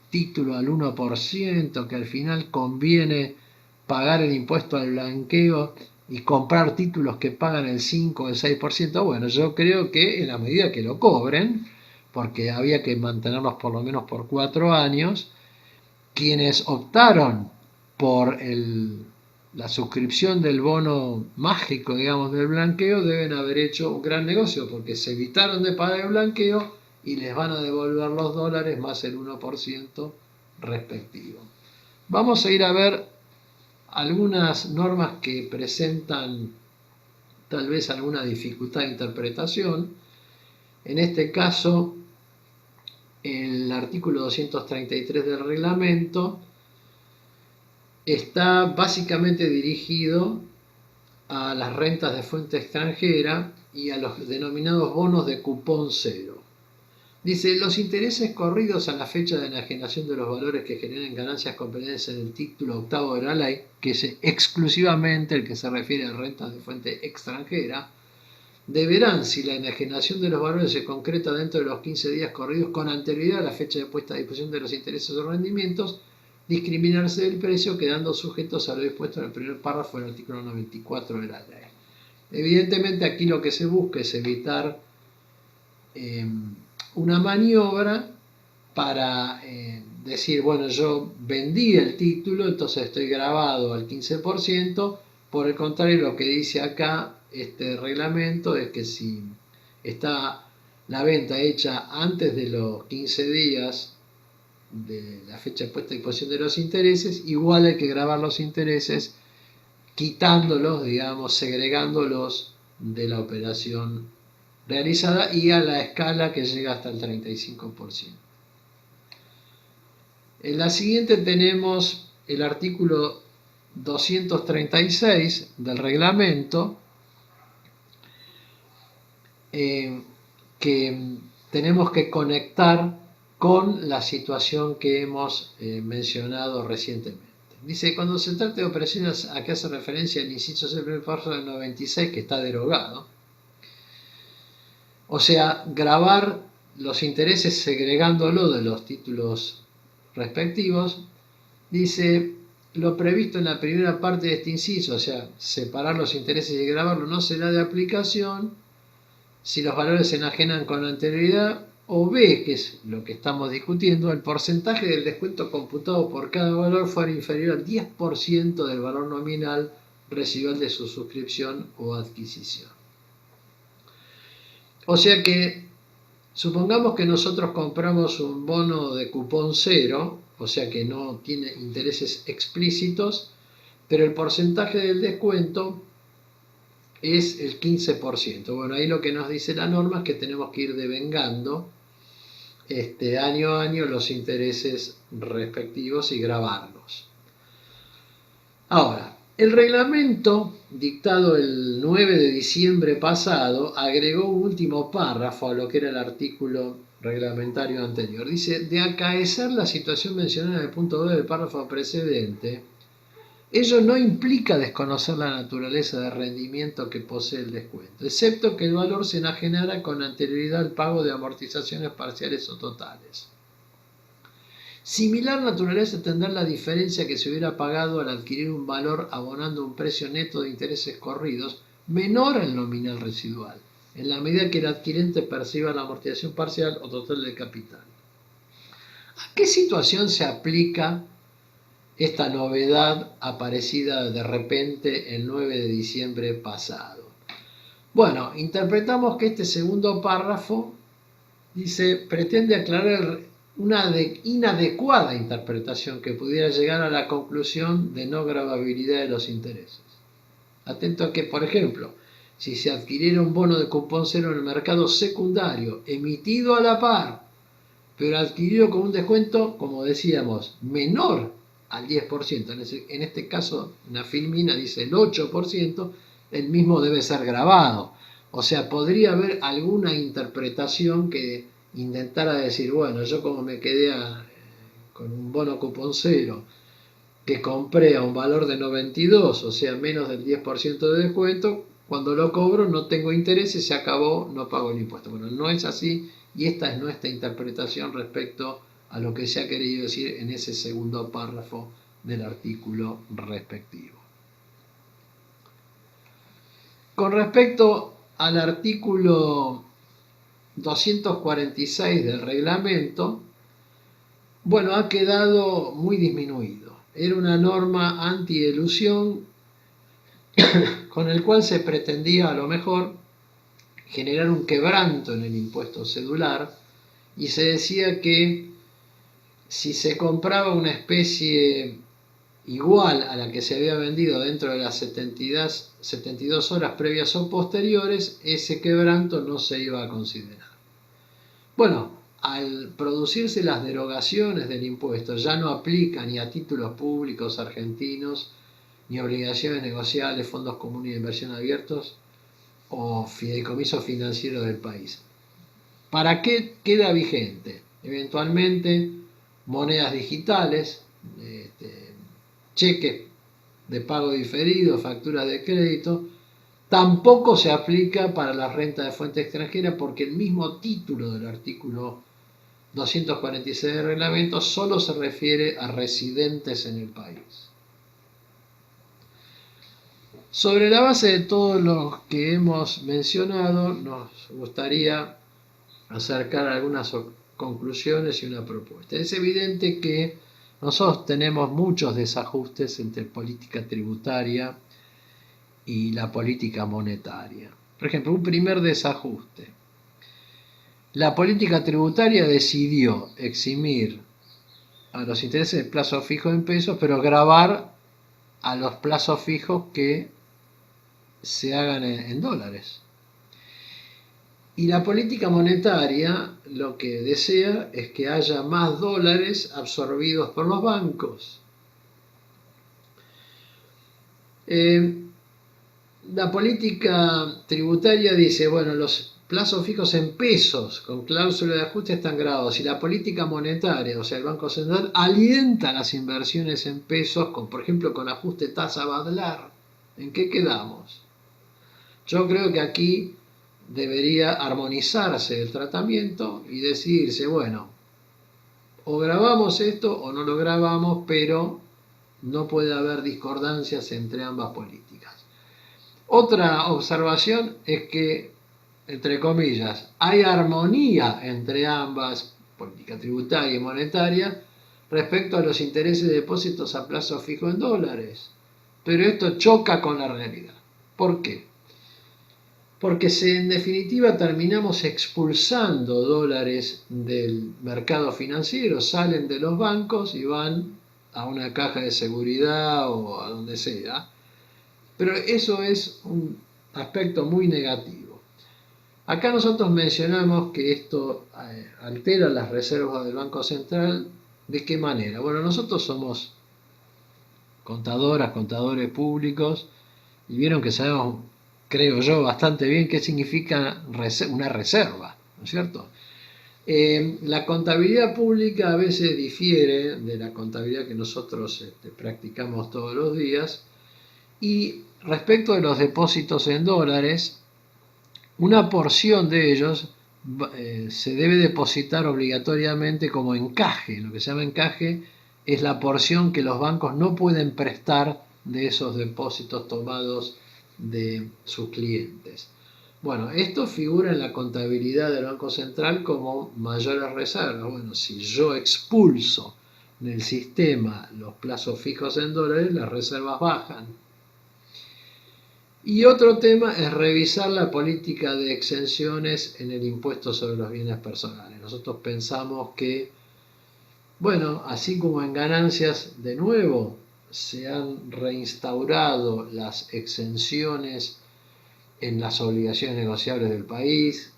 título al 1%, que al final conviene pagar el impuesto al blanqueo y comprar títulos que pagan el 5 o el 6%? Bueno, yo creo que en la medida que lo cobren, porque había que mantenerlos por lo menos por 4 años, quienes optaron por la suscripción del bono mágico, digamos, del blanqueo, deben haber hecho un gran negocio, porque se evitaron de pagar el blanqueo y les van a devolver los dólares más el 1% respectivo. Vamos a ir a ver algunas normas que presentan tal vez alguna dificultad de interpretación. En este caso, el artículo 233 del reglamento está básicamente dirigido a las rentas de fuente extranjera y a los denominados bonos de cupón cero. Dice: los intereses corridos a la fecha de enajenación de los valores que generen ganancias comprendidas en el título octavo de la ley, que es exclusivamente el que se refiere a rentas de fuente extranjera, deberán, si la enajenación de los valores se concreta dentro de los 15 días corridos con anterioridad a la fecha de puesta a disposición de los intereses o rendimientos, discriminarse del precio, quedando sujetos a lo dispuesto en el primer párrafo del artículo 94 de la ley. Evidentemente aquí lo que se busca es evitar una maniobra para decir, bueno, yo vendí el título, entonces estoy grabado al 15%. Por el contrario, lo que dice acá este reglamento es que si está la venta hecha antes de los 15 días de la fecha de puesta a disposición de los intereses, igual hay que grabar los intereses quitándolos, digamos, segregándolos de la operación realizada y a la escala que llega hasta el 35%. En la siguiente tenemos el artículo 236 del reglamento, que tenemos que conectar con la situación que hemos mencionado recientemente. Dice: cuando se trate de operaciones a que hace referencia el inciso C del primer párrafo del 96, que está derogado, o sea, grabar los intereses segregándolo de los títulos respectivos, dice: lo previsto en la primera parte de este inciso, o sea, separar los intereses y grabarlo, no será de aplicación si los valores se enajenan con anterioridad, o B, que es lo que estamos discutiendo, el porcentaje del descuento computado por cada valor fuera inferior al 10% del valor nominal residual de su suscripción o adquisición. O sea que, supongamos que nosotros compramos un bono de cupón cero, o sea que no tiene intereses explícitos, pero el porcentaje del descuento es el 15%. Bueno, ahí lo que nos dice la norma es que tenemos que ir devengando año a año los intereses respectivos y grabarlos. Ahora, el reglamento dictado el 9 de diciembre pasado agregó un último párrafo a lo que era el artículo reglamentario anterior. Dice: de acaecer la situación mencionada en el punto 2 del párrafo precedente, ello no implica desconocer la naturaleza de rendimiento que posee el descuento, excepto que el valor se enajenara con anterioridad al pago de amortizaciones parciales o totales. Similar naturaleza tendrá la diferencia que se hubiera pagado al adquirir un valor abonando un precio neto de intereses corridos menor al nominal residual, en la medida que el adquirente perciba la amortización parcial o total del capital. ¿A qué situación se aplica esta novedad aparecida de repente el 9 de diciembre pasado? Bueno, interpretamos que este segundo párrafo dice, pretende aclarar una inadecuada interpretación que pudiera llegar a la conclusión de no gravabilidad de los intereses. Atento a que, por ejemplo, si se adquiriera un bono de cupón cero en el mercado secundario, emitido a la par, pero adquirido con un descuento, como decíamos, menor al 10%, en este caso una filmina dice el 8%, el mismo debe ser grabado. O sea, podría haber alguna interpretación que intentara decir, bueno, yo como me quedé con un bono cupón cero que compré a un valor de 92, o sea, menos del 10% de descuento, cuando lo cobro no tengo interés y se acabó, no pago el impuesto. Bueno, no es así y esta es nuestra interpretación respecto a lo que se ha querido decir en ese segundo párrafo del artículo respectivo. Con respecto al artículo 246 del reglamento, bueno, ha quedado muy disminuido. Era una norma anti-elusión con el cual se pretendía a lo mejor generar un quebranto en el impuesto cedular y se decía que si se compraba una especie igual a la que se había vendido dentro de las 72 horas previas o posteriores, ese quebranto no se iba a considerar. Bueno, al producirse las derogaciones del impuesto, ya no aplica ni a títulos públicos argentinos, ni obligaciones negociables, fondos comunes de inversión abiertos o fideicomisos financieros del país. ¿Para qué queda vigente? Eventualmente, monedas digitales, cheques de pago diferido, facturas de crédito. Tampoco se aplica para la renta de fuente extranjera porque el mismo título del artículo 246 del reglamento solo se refiere a residentes en el país. Sobre la base de todo lo que hemos mencionado, nos gustaría acercar algunas conclusiones y una propuesta. Es evidente que nosotros tenemos muchos desajustes entre política tributaria y la política monetaria. Por ejemplo, un primer desajuste. La política tributaria decidió eximir a los intereses de plazo fijo en pesos, pero gravar a los plazos fijos que se hagan en dólares. Y la política monetaria lo que desea es que haya más dólares absorbidos por los bancos. La política tributaria dice, bueno, los plazos fijos en pesos con cláusula de ajuste están grabados y la política monetaria, o sea, el Banco Central, alienta las inversiones en pesos, por ejemplo, con ajuste tasa Badlar. ¿En qué quedamos? Yo creo que aquí debería armonizarse el tratamiento y decidirse, bueno, o grabamos esto o no lo grabamos, pero no puede haber discordancias entre ambas políticas. Otra observación es que, entre comillas, hay armonía entre ambas, política tributaria y monetaria, respecto a los intereses de depósitos a plazo fijo en dólares. Pero esto choca con la realidad. ¿Por qué? Porque en definitiva terminamos expulsando dólares del mercado financiero, salen de los bancos y van a una caja de seguridad o a donde sea. Pero eso es un aspecto muy negativo. Acá nosotros mencionamos que esto altera las reservas del Banco Central. ¿De qué manera? Bueno, nosotros somos contadores públicos y vieron que sabemos, creo yo, bastante bien qué significa una reserva, ¿no es cierto? La contabilidad pública a veces difiere de la contabilidad que nosotros practicamos todos los días. Y respecto de los depósitos en dólares, una porción de ellos se debe depositar obligatoriamente como encaje. Lo que se llama encaje es la porción que los bancos no pueden prestar de esos depósitos tomados de sus clientes. Bueno, esto figura en la contabilidad del Banco Central como mayores reservas. Bueno, si yo expulso del sistema los plazos fijos en dólares, las reservas bajan. Y otro tema es revisar la política de exenciones en el impuesto sobre los bienes personales. Nosotros pensamos que, bueno, así como en ganancias, de nuevo, se han reinstaurado las exenciones en las obligaciones negociables del país,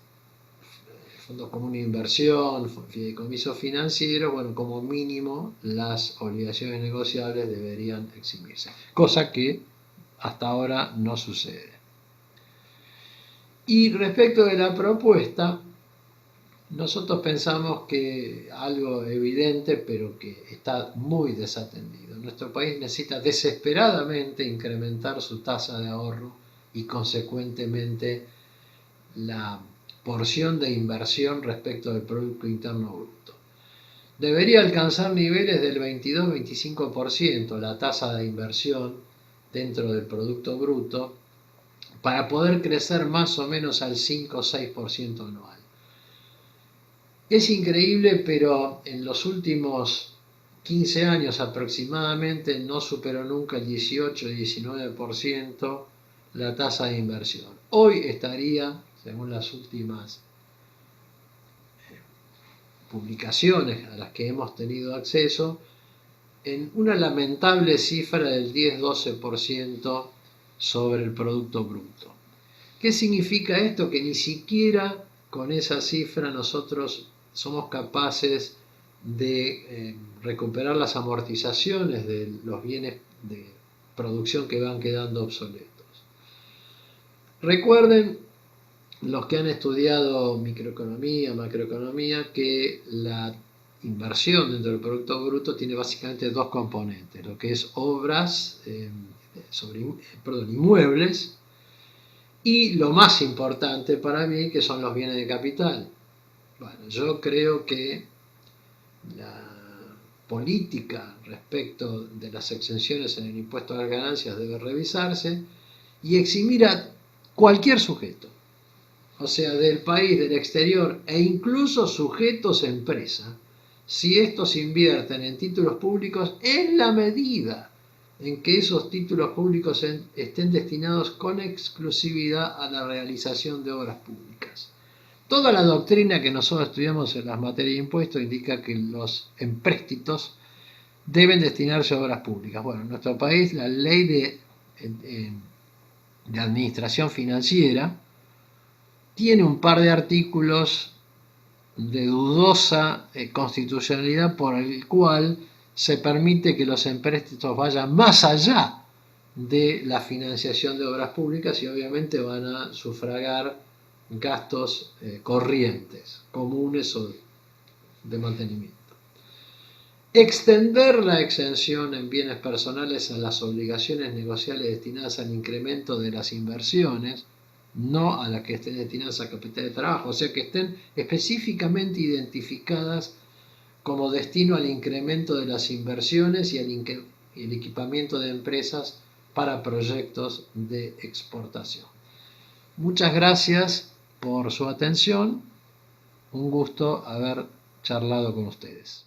fondos comunes de inversión, fideicomisos financieros, bueno, como mínimo las obligaciones negociables deberían eximirse, cosa que hasta ahora no sucede. Y respecto de la propuesta, nosotros pensamos que algo evidente, pero que está muy desatendido. Nuestro país necesita desesperadamente incrementar su tasa de ahorro y consecuentemente la porción de inversión respecto del Producto Interno Bruto. Debería alcanzar niveles del 22-25% la tasa de inversión dentro del Producto Bruto para poder crecer más o menos al 5 o 6% anual. Es increíble, pero en los últimos 15 años aproximadamente no superó nunca el 18-19% la tasa de inversión. Hoy estaría, según las últimas publicaciones a las que hemos tenido acceso, en una lamentable cifra del 10-12% sobre el Producto Bruto. ¿Qué significa esto? Que ni siquiera con esa cifra nosotros somos capaces de recuperar las amortizaciones de los bienes de producción que van quedando obsoletos. Recuerden, los que han estudiado microeconomía, macroeconomía, que la inversión dentro del Producto Bruto tiene básicamente dos componentes, lo que es obras, inmuebles, y lo más importante para mí, que son los bienes de capital. Bueno, yo creo que la política respecto de las exenciones en el impuesto a las ganancias debe revisarse y eximir a cualquier sujeto, o sea, del país, del exterior e incluso sujetos empresa, si estos invierten en títulos públicos en la medida en que esos títulos públicos estén destinados con exclusividad a la realización de obras públicas. Toda la doctrina que nosotros estudiamos en las materias de impuestos indica que los empréstitos deben destinarse a obras públicas. Bueno, en nuestro país la ley de administración financiera tiene un par de artículos de dudosa constitucionalidad por el cual se permite que los empréstitos vayan más allá de la financiación de obras públicas y obviamente van a sufragar gastos corrientes, comunes o de mantenimiento. Extender la exención en bienes personales a las obligaciones negociables destinadas al incremento de las inversiones, no a las que estén destinadas a capital de trabajo, o sea que estén específicamente identificadas como destino al incremento de las inversiones y el equipamiento de empresas para proyectos de exportación. Muchas gracias por su atención. Un gusto haber charlado con ustedes.